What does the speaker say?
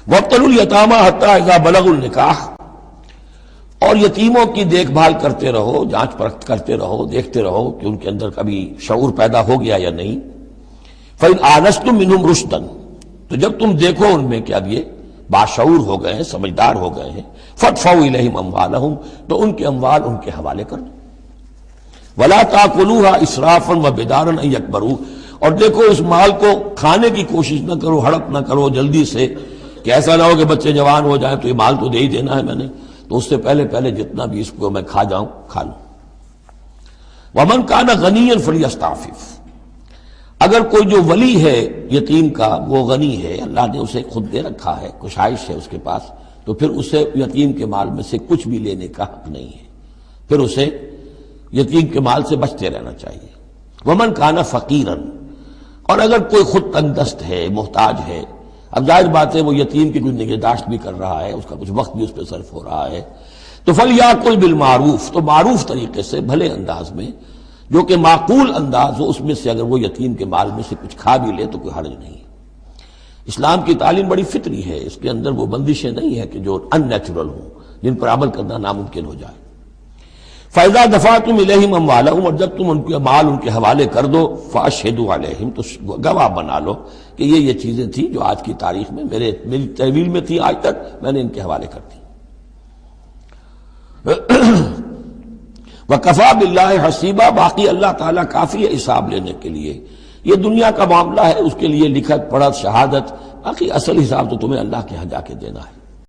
وابتلوا الیتامی حتی اذا بلغوا النکاح، اور یتیموں کی دیکھ بھال کرتے رہو، جانچ پرکھ کرتے رہو، دیکھتے رہو کہ ان کے اندر کبھی شعور پیدا ہو گیا یا نہیں۔ فإن آنستم منہم رشدا، تو جب تم دیکھو ان میں کہ اب یہ باشعور ہو گئے ہیں، سمجھدار ہو گئے ہیں، فادفعوا الیہم اموالہم، تو ان کے اموال ان کے حوالے کر دو۔ ولا تاکلوها اسرافا وبدارا ان یکبروا، اور دیکھو اس مال کو کھانے کی کوشش نہ کرو، ہڑپ نہ کرو جلدی سے، کہ ایسا نہ ہو کہ بچے جوان ہو جائیں تو یہ مال تو دے ہی دینا ہے میں نے، تو اس سے پہلے پہلے جتنا بھی اس کو میں کھا جاؤں کھا لوں۔ ومن کان غنیا فلیستعفف، اگر کوئی جو ولی ہے یتیم کا وہ غنی ہے، اللہ نے اسے خود دے رکھا ہے، کشائش ہے اس کے پاس، تو پھر اسے یتیم کے مال میں سے کچھ بھی لینے کا حق نہیں ہے، پھر اسے یتیم کے مال سے بچتے رہنا چاہیے۔ ومن کان فقیرا، اور اگر کوئی خود تنگ دست ہے، محتاج ہے، اب ظاہر بات ہے وہ یتیم کی کچھ نگہداشت بھی کر رہا ہے، اس کا کچھ وقت بھی اس پہ صرف ہو رہا ہے، تو فلیاکل بالمعروف، تو معروف طریقے سے بھلے انداز میں، جو کہ معقول انداز ہو، اس میں سے اگر وہ یتیم کے مال میں سے کچھ کھا بھی لے تو کوئی حرج نہیں ہے۔ اسلام کی تعلیم بڑی فطری ہے، اس کے اندر وہ بندشیں نہیں ہیں کہ جو ان نیچرل ہوں، جن پر عمل کرنا ناممکن ہو جائے۔ فَإِذَا دَفَعْتُمْ إِلَيْهِمْ أَمْوَالَهُمْ، اور جب تم ان کے مال ان کے حوالے کر دو، فَأَشْهِدُوا عَلَيْهِمْ، تو گواہ بنا لو کہ یہ چیزیں تھیں جو آج کی تاریخ میں میری تحویل میں تھی، آج تک میں نے ان کے حوالے کر دی۔ وَكَفَى بِاللَّهِ حَسِيبًا، باقی اللہ تعالیٰ کافی ہے حساب لینے کے لیے، یہ دنیا کا معاملہ ہے، اس کے لیے لکھت پڑھت شہادت، باقی اصل حساب تو تمہیں اللہ کے ہاں جا کے دینا ہے۔